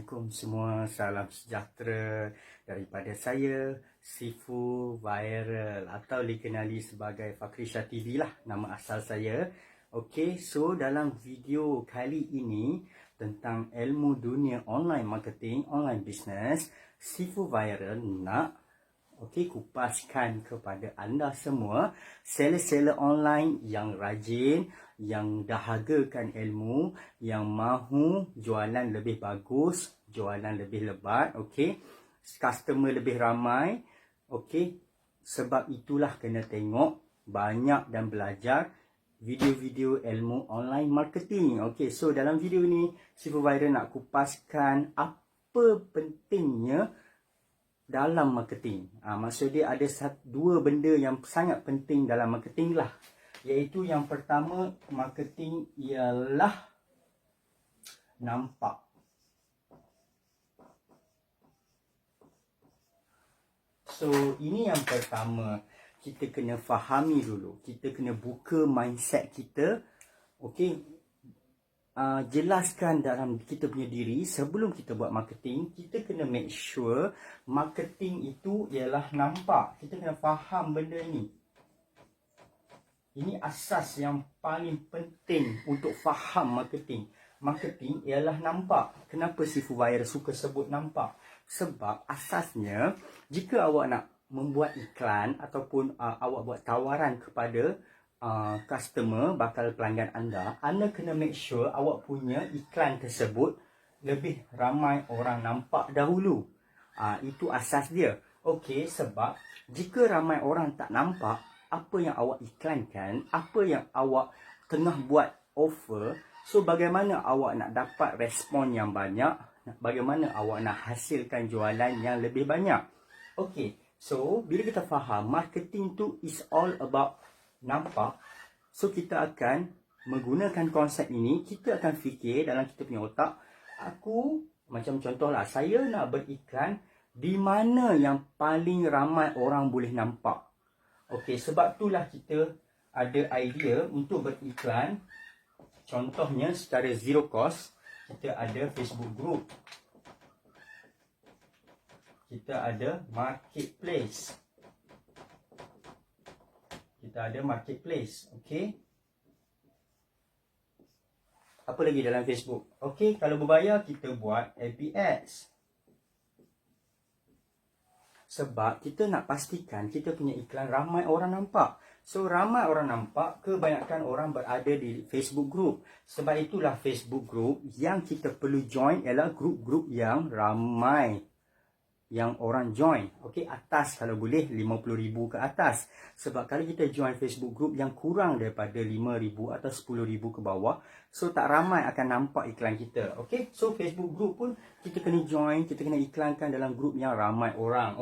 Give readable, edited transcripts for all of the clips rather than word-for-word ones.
Assalamualaikum semua, salam sejahtera daripada saya, Sifu Viral atau dikenali sebagai Fakrisha TV lah, nama asal saya. Okey, so dalam video kali ini tentang ilmu dunia online marketing, online business, Sifu Viral nak kupaskan kepada anda semua seller-seller online yang rajin, yang dahagakan ilmu, yang mahu jualan lebih bagus, jualan lebih lebat, customer lebih ramai, sebab itulah kena tengok banyak dan belajar video-video ilmu online marketing. So dalam video ni Sifu Viral nak kupaskan apa pentingnya dalam marketing. Maksud dia ada dua benda yang sangat penting dalam marketing lah. Iaitu yang pertama, marketing ialah nampak. So ini yang pertama, kita kena fahami dulu. Kita kena buka mindset kita. Jelaskan dalam kita punya diri sebelum kita buat marketing, kita kena make sure marketing itu ialah nampak. Kita kena faham benda ini. Ini asas yang paling penting untuk faham marketing. Marketing ialah nampak. Kenapa Sifu Viral suka sebut nampak? Sebab asasnya, jika awak nak membuat iklan ataupun awak buat tawaran kepada customer, bakal pelanggan anda kena make sure awak punya iklan tersebut lebih ramai orang nampak dahulu. Itu asas dia. Sebab jika ramai orang tak nampak apa yang awak iklankan, apa yang awak tengah buat offer, so bagaimana awak nak dapat respon yang banyak, bagaimana awak nak hasilkan jualan yang lebih banyak. So bila kita faham marketing tu is all about nampak, so kita akan menggunakan konsep ini. Kita akan fikir dalam kita punya otak, aku macam contohlah, saya nak beriklan di mana yang paling ramai orang boleh nampak. Sebab itulah kita ada idea untuk beriklan. Contohnya secara zero cost, kita ada Facebook group, kita ada marketplace. Apa lagi dalam Facebook? Kalau berbayar kita buat FB Ads. Sebab kita nak pastikan kita punya iklan ramai orang nampak. So ramai orang nampak, kebanyakan orang berada di Facebook group. Sebab itulah Facebook group yang kita perlu join ialah group-group yang ramai, yang orang join. Atas kalau boleh 50,000 ke atas. Sebab kalau kita join Facebook group yang kurang daripada 5,000 atau 10,000 ke bawah, so tak ramai akan nampak iklan kita. So Facebook group pun kita kena join, kita kena iklankan dalam group yang ramai orang.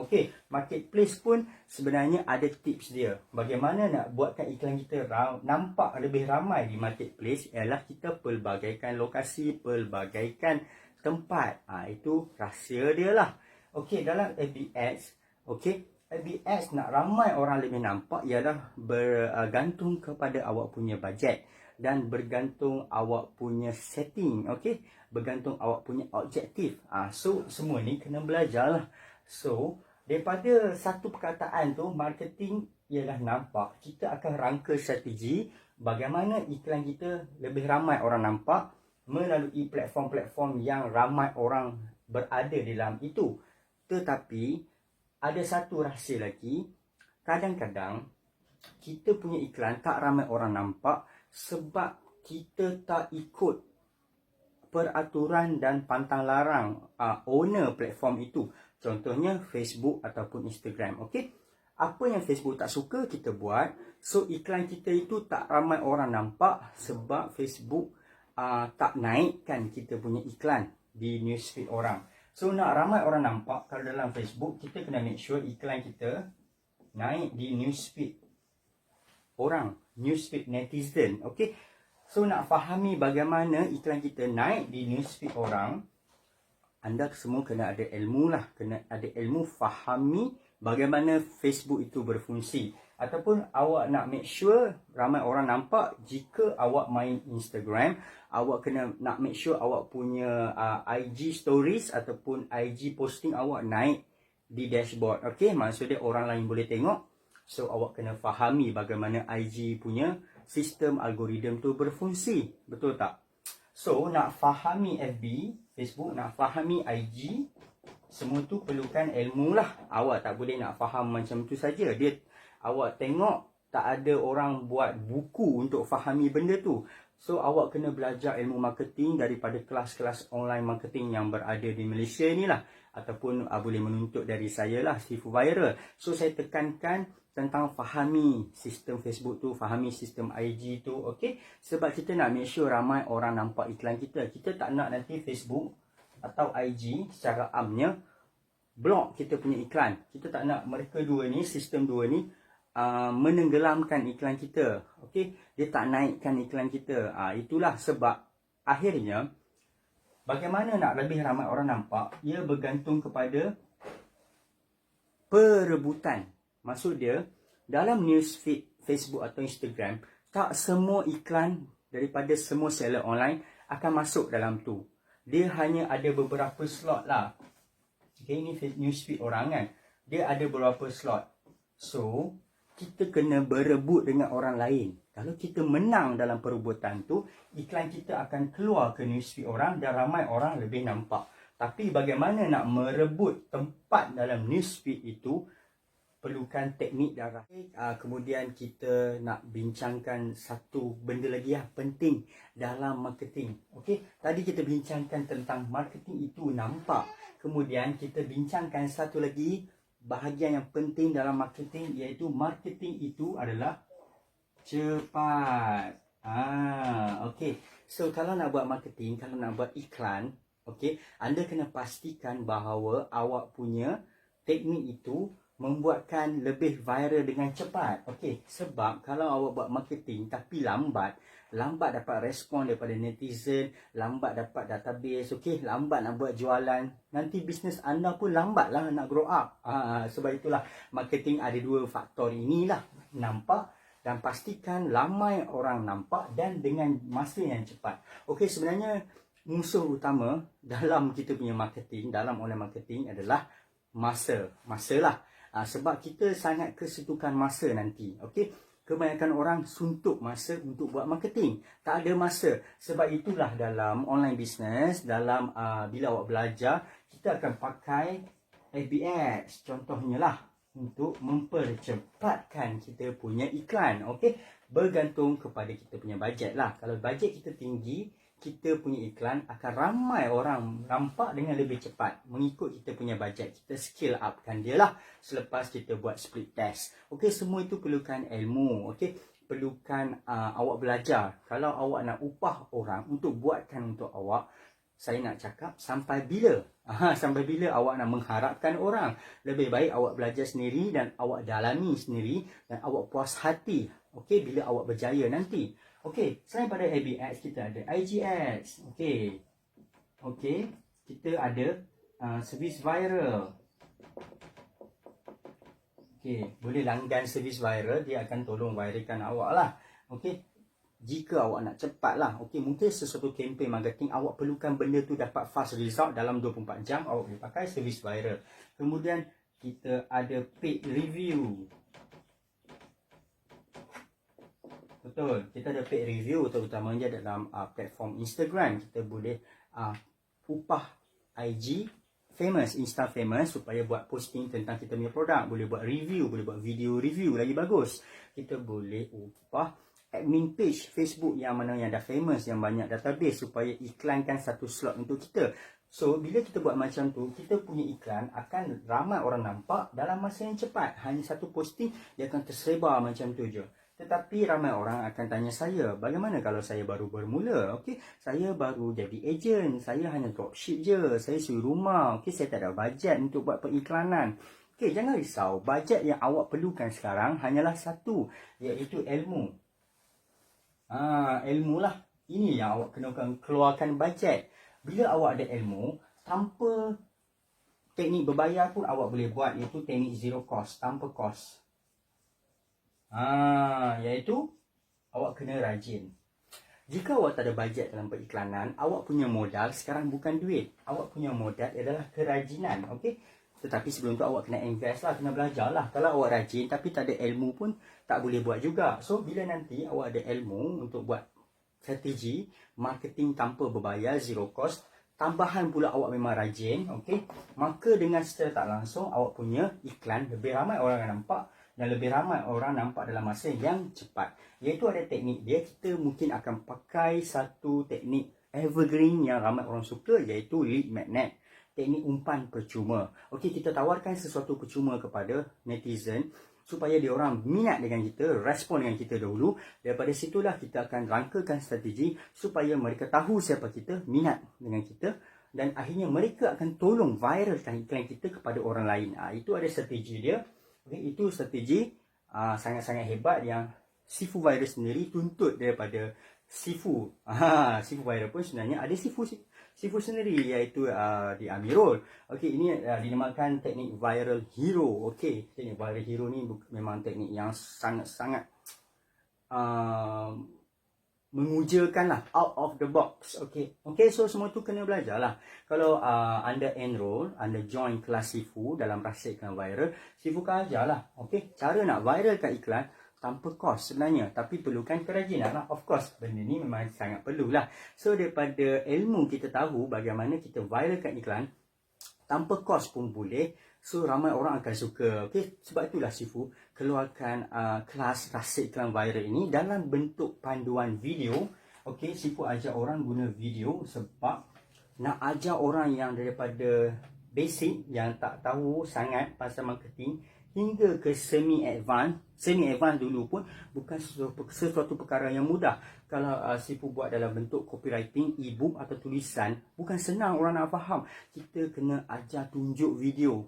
Marketplace pun sebenarnya ada tips dia. Bagaimana nak buatkan iklan kita nampak lebih ramai di marketplace ialah kita pelbagaikan lokasi, pelbagaikan tempat. Itu rahsia dia lah. Dalam FB Ads, FB Ads nak ramai orang lebih nampak ialah bergantung kepada awak punya bajet dan bergantung awak punya setting, bergantung awak punya objektif. So semua ni kena belajar lah. So daripada satu perkataan tu, marketing ialah nampak, kita akan rangka strategi bagaimana iklan kita lebih ramai orang nampak melalui platform-platform yang ramai orang berada di dalam itu. Tetapi ada satu rahsia lagi. Kadang-kadang kita punya iklan tak ramai orang nampak sebab kita tak ikut peraturan dan pantang larang owner platform itu. Contohnya Facebook ataupun Instagram. Apa yang Facebook tak suka kita buat. So iklan kita itu tak ramai orang nampak sebab Facebook tak naikkan kita punya iklan di newsfeed orang. So nak ramai orang nampak, kalau dalam Facebook kita kena make sure iklan kita naik di newsfeed orang, newsfeed netizen. So nak fahami bagaimana iklan kita naik di newsfeed orang, anda semua kena ada ilmu lah, kena ada ilmu fahami bagaimana Facebook itu berfungsi. Ataupun awak nak make sure ramai orang nampak jika awak main Instagram, awak kena nak make sure awak punya IG stories ataupun IG posting awak naik di dashboard. Okey, maksudnya orang lain boleh tengok. So awak kena fahami bagaimana IG punya sistem algoritma tu berfungsi. Betul tak? So nak fahami FB, Facebook, nak fahami IG, semua tu perlukan ilmu lah. Awak tak boleh nak faham macam tu saja. Awak tengok tak ada orang buat buku untuk fahami benda tu. So awak kena belajar ilmu marketing daripada kelas-kelas online marketing yang berada di Malaysia ni lah. Ataupun boleh menuntut dari saya lah, Sifu Viral. So saya tekankan tentang fahami sistem Facebook tu, fahami sistem IG tu, okey? Sebab kita nak make sure ramai orang nampak iklan kita. Kita tak nak nanti Facebook atau IG secara amnya block kita punya iklan. Kita tak nak mereka dua ni, sistem dua ni menenggelamkan iklan kita. Okey, dia tak naikkan iklan kita. Itulah sebab akhirnya bagaimana nak lebih ramai orang nampak, ia bergantung kepada perebutan. Maksud dia, dalam newsfeed Facebook atau Instagram, tak semua iklan daripada semua seller online akan masuk dalam tu. Dia hanya ada beberapa slot lah. Okay, ini newsfeed orang kan. Dia ada beberapa slot. So, kita kena berebut dengan orang lain. Kalau kita menang dalam perebutan tu, iklan kita akan keluar ke newsfeed orang dan ramai orang lebih nampak. Tapi bagaimana nak merebut tempat dalam newsfeed itu, perlukan teknik darah. Kemudian kita nak bincangkan satu benda lagi penting dalam marketing. Okey, tadi kita bincangkan tentang marketing itu nampak. Kemudian kita bincangkan satu lagi bahagian yang penting dalam marketing, iaitu marketing itu adalah cepat. Okey. So kalau nak buat marketing, kalau nak buat iklan, okey, anda kena pastikan bahawa awak punya teknik itu membuatkan lebih viral dengan cepat. Okey, sebab kalau awak buat marketing tapi lambat dapat respon daripada netizen, lambat dapat database, okey, lambat nak buat jualan, nanti bisnes anda pun lambatlah nak grow up. Sebab itulah marketing ada dua faktor inilah, nampak dan pastikan ramai orang nampak dan dengan masa yang cepat. Okey, sebenarnya musuh utama dalam kita punya marketing, dalam online marketing adalah masalah. Sebab kita sangat kesetukan masa nanti. Okey, kebanyakan orang suntuk masa untuk buat marketing. Tak ada masa. Sebab itulah dalam online business, dalam bila awak belajar, kita akan pakai FB Ads contohnya lah untuk mempercepatkan kita punya iklan. Okey, bergantung kepada kita punya bajet lah. Kalau bajet kita tinggi, kita punya iklan akan ramai orang nampak dengan lebih cepat mengikut kita punya bajet. Kita scale upkan dia lah selepas kita buat split test. Okey, semua itu perlukan ilmu. Okey, perlukan awak belajar. Kalau awak nak upah orang untuk buatkan untuk awak, saya nak cakap sampai bila? Sampai bila awak nak mengharapkan orang? Lebih baik awak belajar sendiri dan awak dalami sendiri dan awak puas hati. Okey, bila awak berjaya nanti. Okey, selain pada FB Ads, kita ada IG Ads. Okey, kita ada servis viral. Okey, boleh langgan servis viral, dia akan tolong viralkan awak lah. Okey, jika awak nak cepat lah. Okey, mungkin sesuatu campaign marketing awak perlukan benda tu dapat fast result dalam 24 jam, awak boleh pakai servis viral. Kemudian kita ada paid review. Betul, kita ada paid review terutamanya dalam platform Instagram. Kita boleh upah IG famous, Insta famous supaya buat posting tentang kita punya produk. Boleh buat review, boleh buat video review lagi bagus. Kita boleh upah admin page Facebook yang mana yang dah famous, yang banyak database supaya iklankan satu slot untuk kita. So, bila kita buat macam tu, kita punya iklan akan ramai orang nampak dalam masa yang cepat. Hanya satu posting, dia akan tersebar macam tu je. Tetapi ramai orang akan tanya saya, bagaimana kalau saya baru bermula? Okey, saya baru jadi ejen, saya hanya dropship je, saya suri rumah, okey, saya tak ada bajet untuk buat periklanan. Okey, jangan risau, bajet yang awak perlukan sekarang hanyalah satu, iaitu ilmu. Ilmu lah. Ini yang awak kena keluarkan bajet. Bila awak ada ilmu, tanpa teknik berbayar pun awak boleh buat, iaitu teknik zero cost, tanpa cost. Iaitu awak kena rajin. Jika awak tak ada bajet dalam periklanan, awak punya modal sekarang bukan duit. Awak punya modal adalah kerajinan, okey? Tetapi sebelum tu awak kena invest lah, kena belajar lah. Kalau awak rajin tapi tak ada ilmu pun tak boleh buat juga. So, bila nanti awak ada ilmu untuk buat strategi marketing tanpa berbayar, zero cost, tambahan pula awak memang rajin, okey? Maka dengan secara tak langsung awak punya iklan lebih ramai orang yang nampak dan lebih ramai orang nampak dalam masa yang cepat. Iaitu ada teknik dia, kita mungkin akan pakai satu teknik evergreen yang ramai orang suka, iaitu lead magnet. Teknik umpan percuma. Okey, kita tawarkan sesuatu percuma kepada netizen supaya diorang minat dengan kita, respon dengan kita dahulu. Daripada situlah kita akan rangkakan strategi supaya mereka tahu siapa kita, minat dengan kita, dan akhirnya mereka akan tolong viralkan iklan kita kepada orang lain. Itu ada strategi dia. Okay, itu strategi sangat-sangat hebat yang Sifu Virus sendiri tuntut daripada Sifu. Sifu Virus pun sebenarnya ada Sifu sendiri, iaitu di Amirul. Okey, ini dinamakan teknik viral hero. Okey, teknik viral hero ni memang teknik yang sangat-sangat mengujakan lah, out of the box. Okey, so semua tu kena belajar lah. Kalau anda enroll, anda join kelas Sifu dalam rasa iklan viral, Sifu kan ajar lah, okey, cara nak viralkan iklan tanpa kos sebenarnya, tapi perlukan kerajinan lah. Of course, benda ni memang sangat perlulah. So, daripada ilmu kita tahu bagaimana kita viralkan iklan tanpa kos pun boleh. So, ramai orang akan suka. Okay? Sebab itulah Sifu keluarkan kelas rasa iklan viral ini dalam bentuk panduan video. Okay? Sifu ajar orang guna video sebab nak ajar orang yang daripada basic, yang tak tahu sangat pasal marketing, hingga ke semi-advance dulu pun bukan sesuatu perkara yang mudah. Kalau Sifu buat dalam bentuk copywriting, e-book atau tulisan, bukan senang orang nak faham. Kita kena ajar tunjuk video.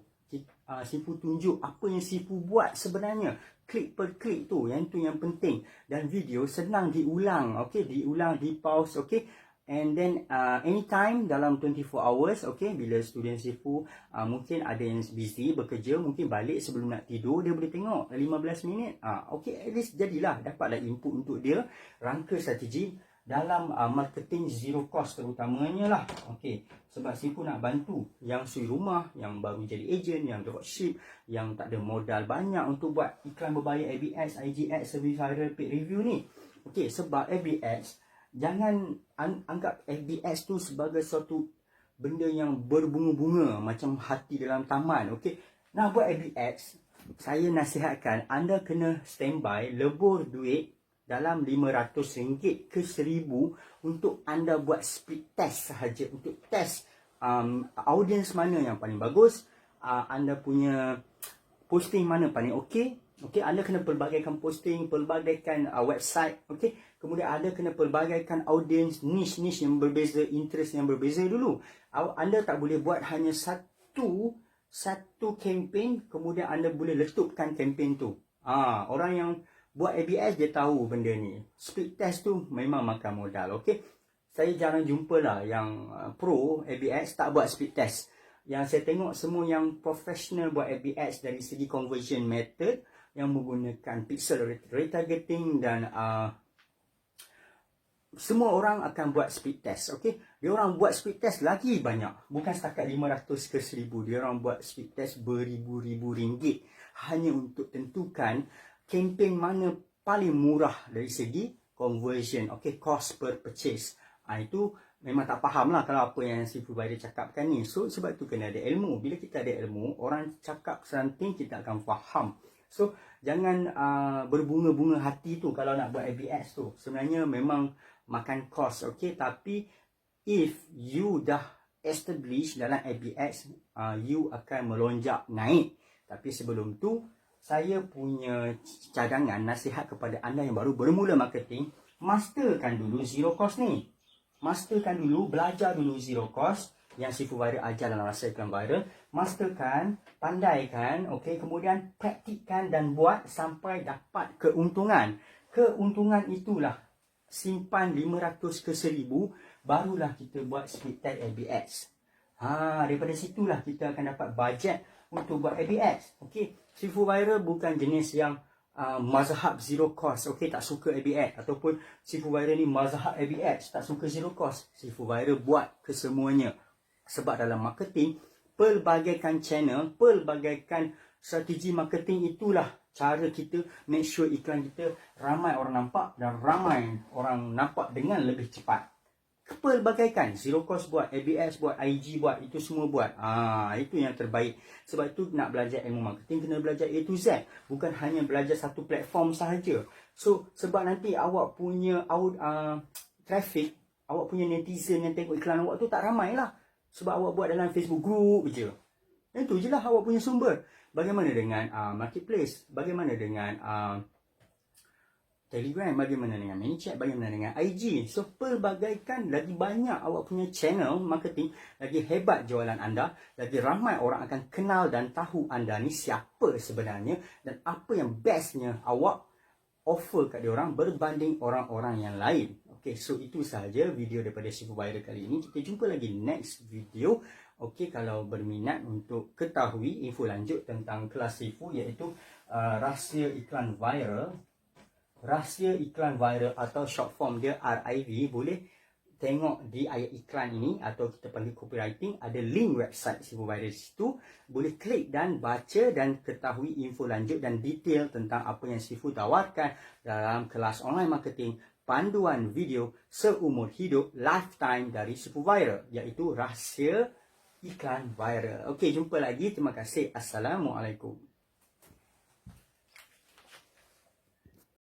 Sifu tunjuk apa yang Sifu buat sebenarnya. Klik per klik tu, yang penting. Dan video senang diulang, okey, diulang, di pause, okey. And then anytime dalam 24 hours, okay, bila student Sifu mungkin ada yang busy bekerja, mungkin balik sebelum nak tidur, dia boleh tengok 15 minit. Okay, at least jadilah, dapatlah input untuk dia rangka strategi dalam marketing zero cost terutamanya lah. Okay, sebab Sifu nak bantu yang suri rumah, yang baru jadi agent, yang dropship, yang tak ada modal banyak untuk buat iklan berbayar ABS, IG Ads, service viral, paid review ni. Okay, sebab ABS, jangan anggap FBS tu sebagai suatu benda yang berbunga-bunga macam hati dalam taman. Okey, nak buat FBS, saya nasihatkan anda kena standby lebur duit dalam RM500 ke RM1,000 untuk anda buat speed test sahaja, untuk test audience mana yang paling bagus, anda punya posting mana paling okey. Okey, anda kena pelbagaikan posting, pelbagaikan website, okey. Kemudian anda kena pelbagaikan audience, niche yang berbeza, interest yang berbeza dulu. Anda tak boleh buat hanya satu campaign, kemudian anda boleh letupkan campaign tu. Orang yang buat ABS dia tahu benda ni. Speed test tu memang makan modal, okey. Saya jarang jumpa lah yang pro ABS tak buat speed test. Yang saya tengok semua yang professional buat ABS dari segi conversion method, yang menggunakan pixel retargeting dan semua orang akan buat speed test. Okey, dia orang buat speed test lagi banyak, bukan setakat 500 ke 1000. Dia orang buat speed test beribu-ribu ringgit hanya untuk tentukan kempen mana paling murah dari segi conversion. Okey, cost per purchase. Itu memang tak faham lah kalau apa yang Sifu Bairi cakapkan ni. So sebab tu kena ada ilmu. Bila kita ada ilmu, orang cakap something kita akan faham. So jangan berbunga-bunga hati tu kalau nak buat ABS tu. Sebenarnya memang makan cost, okey, tapi if you dah establish dalam ABS, you akan melonjak naik. Tapi sebelum tu, saya punya cadangan, nasihat kepada anda yang baru bermula marketing, masterkan dulu zero cost ni. Masterkan dulu, belajar dulu zero cost yang Sifu Viral ajar dalam rasa iklan viral. Masterkan, pandaikan, okey, kemudian praktikkan dan buat sampai dapat keuntungan. Keuntungan itulah simpan 500 ke 1000, barulah kita buat speed test ABS. Daripada situlah kita akan dapat bajet untuk buat ABS. Okey, Sifu Viral bukan jenis yang mazhab zero cost, okey, tak suka ABS, ataupun Sifu Viral ni mazhab ABS, tak suka zero cost, Sifu Viral buat kesemuanya. Sebab dalam marketing, pelbagaikan channel, pelbagaikan strategi marketing, itulah cara kita make sure iklan kita ramai orang nampak dan ramai orang nampak dengan lebih cepat. Pelbagaikan, zero cost buat, ABS buat, IG buat, itu semua buat. Itu yang terbaik. Sebab itu nak belajar ilmu marketing kena belajar A to Z, bukan hanya belajar satu platform sahaja. So sebab nanti awak punya traffic, awak punya netizen yang tengok iklan awak tu tak ramai lah. Sebab awak buat dalam Facebook group je. Itu je lah awak punya sumber. Bagaimana dengan marketplace? Bagaimana dengan Telegram, bagaimana dengan ManyChat, bagaimana dengan IG. So pelbagaikan, lagi banyak awak punya channel marketing, lagi hebat jualan anda, lagi ramai orang akan kenal dan tahu anda ni siapa sebenarnya dan apa yang bestnya awak offer kat diorang berbanding orang-orang yang lain. Okay, so itu sahaja video daripada Sifu Viral kali ini. Kita jumpa lagi next video. Okay, kalau berminat untuk ketahui info lanjut tentang kelas Sifu, iaitu rahsia iklan viral. Rahsia iklan viral atau short form dia RIV, boleh tengok di ayat iklan ini atau kita panggil copywriting, ada link website Sifu Viral di situ. Boleh klik dan baca dan ketahui info lanjut dan detail tentang apa yang Sifu tawarkan dalam kelas online marketing, panduan video seumur hidup lifetime dari Sifu Viral, iaitu rahsia iklan viral. Okey, jumpa lagi. Terima kasih. Assalamualaikum.